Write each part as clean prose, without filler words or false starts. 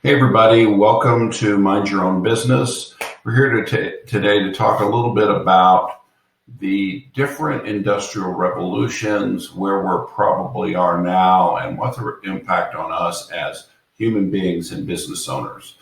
Hey everybody, welcome to Mind Your Own Business. We're here today to talk a little bit about the different industrial revolutions, where we probably are now, and what the impact on us as human beings and business owners.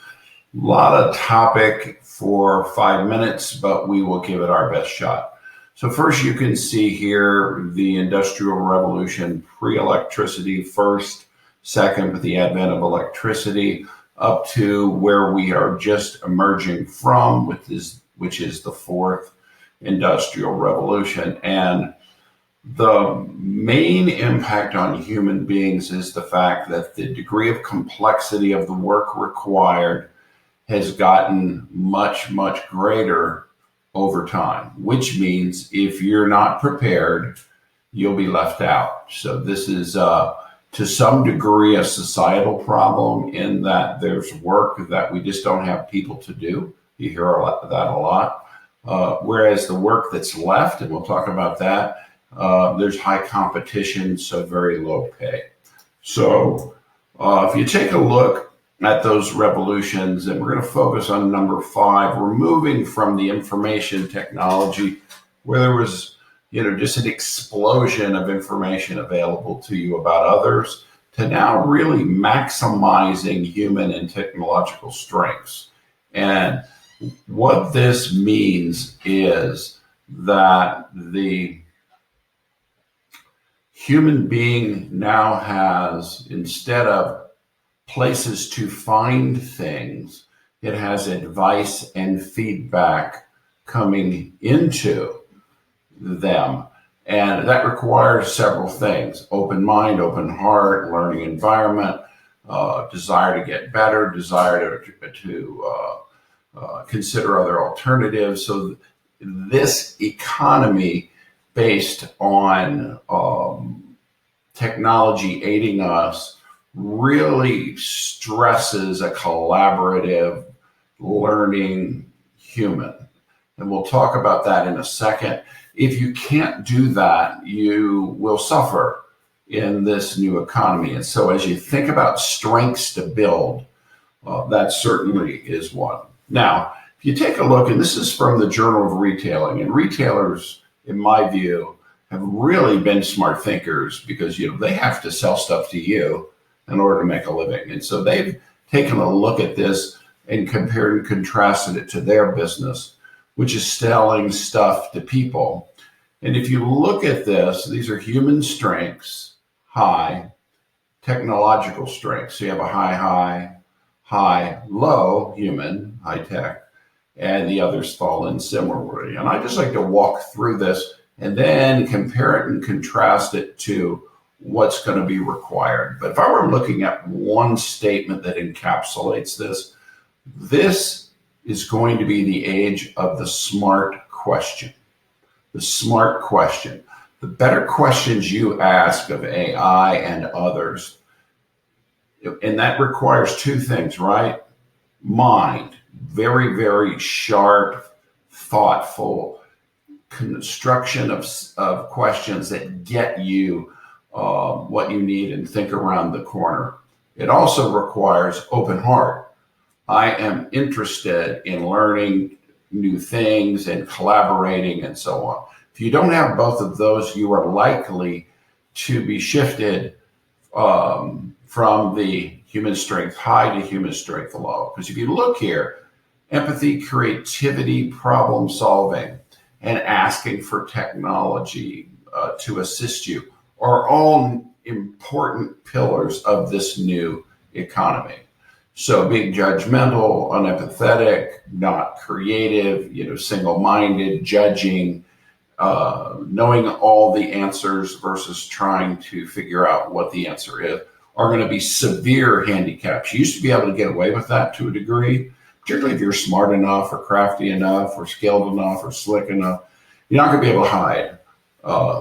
A lot of topic for 5 minutes, but we will give it our best shot. So first you can see here the Industrial Revolution, pre-electricity first, second with the advent of electricity, up to where we are just emerging from, which is the fourth industrial revolution. And the main impact on human beings is the fact that the degree of complexity of the work required has gotten much, much greater over time, which means if you're not prepared, you'll be left out. So this is to some degree a societal problem, in that there's work that we just don't have people to do. You hear that a lot. Whereas the work that's left, and we'll talk about that, there's high competition, so very low pay. So if you take a look at those revolutions, and we're going to focus on number 5, we're moving from the information technology, where there was just an explosion of information available to you about others, to now really maximizing human and technological strengths. And what this means is that the human being now has, instead of places to find things, it has advice and feedback coming into them. And that requires several things: open mind, open heart, learning environment, desire to get better, desire to consider other alternatives. So this economy, based on technology aiding us, really stresses a collaborative, learning human. And we'll talk about that in a second. If you can't do that, you will suffer in this new economy. And so as you think about strengths to build, that certainly is one. Now, if you take a look, and this is from the Journal of Retailing, and retailers, in my view, have really been smart thinkers, because they have to sell stuff to you in order to make a living. And so they've taken a look at this and compared and contrasted it to their business, which is selling stuff to people. And if you look at this, these are human strengths, high, technological strengths. So you have a high, low, human, high tech, and the others fall in similarly. And I just like to walk through this and then compare it and contrast it to what's going to be required. But if I were looking at one statement that encapsulates this, this is going to be the age of the smart question. The smart question. The better questions you ask of AI and others, and that requires two things, right? Mind, very, very sharp, thoughtful construction of questions that get you what you need and think around the corner. It also requires open heart. I am interested in learning new things and collaborating and so on. If you don't have both of those, you are likely to be shifted from the human strength high to human strength low. Because if you look here, empathy, creativity, problem solving, and asking for technology to assist you are all important pillars of this new economy. So being judgmental, unempathetic, not creative, single-minded, judging, knowing all the answers versus trying to figure out what the answer is, are going to be severe handicaps. You used to be able to get away with that to a degree, particularly if you're smart enough or crafty enough or skilled enough or slick enough. You're not going to be able to hide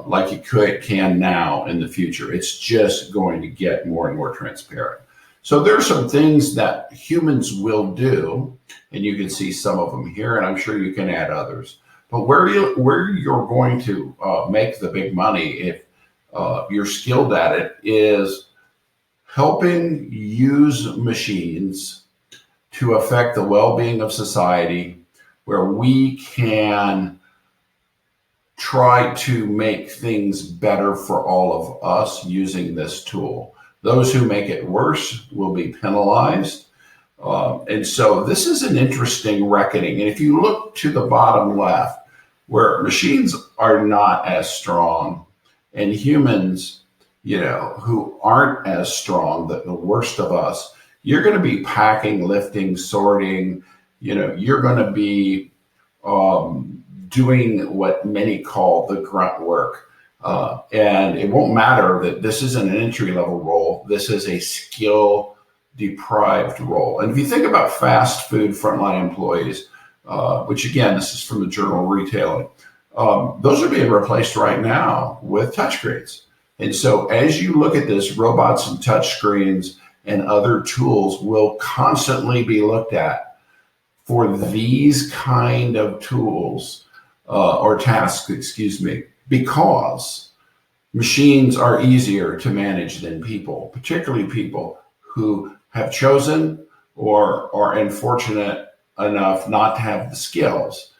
like you can now in the future. It's just going to get more and more transparent. So there are some things that humans will do, and you can see some of them here, and I'm sure you can add others. But where you're going to make the big money, if you're skilled at it, is helping use machines to affect the well-being of society, where we can try to make things better for all of us using this tool. Those who make it worse will be penalized. And so this is an interesting reckoning. And if you look to the bottom left, where machines are not as strong and humans, who aren't as strong, the worst of us, you're going to be packing, lifting, sorting, you're going to be doing what many call the grunt work. And it won't matter that this isn't an entry-level role. This is a skill-deprived role. And if you think about fast food frontline employees, which again, this is from the Journal of Retailing, those are being replaced right now with touchscreens. And so as you look at this, robots and touchscreens and other tools will constantly be looked at for these kind of tools or tasks, because machines are easier to manage than people, particularly people who have chosen or are unfortunate enough not to have the skills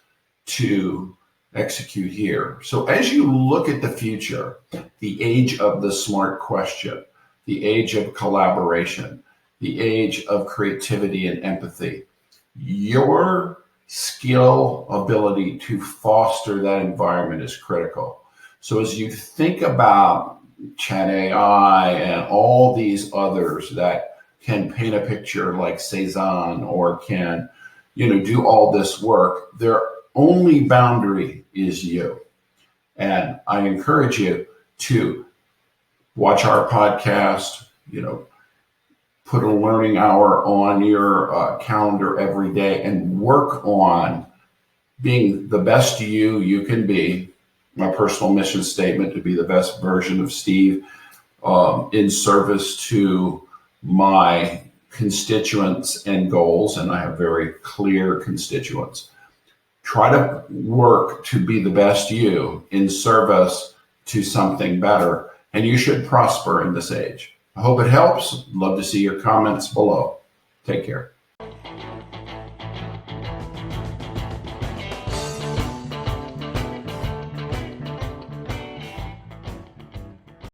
to execute here. So as you look at the future, the age of the smart question, the age of collaboration, the age of creativity and empathy, your skill ability to foster that environment is critical. So as you think about Chat AI and all these others that can paint a picture like Cezanne or can, do all this work, their only boundary is you. And I encourage you to watch our podcast, put a learning hour on your calendar every day and work on being the best you can be. My personal mission statement to be the best version of Steve in service to my constituents and goals. And I have very clear constituents. Try to work to be the best you in service to something better. And you should prosper in this age. I hope it helps. Love to see your comments below. Take care.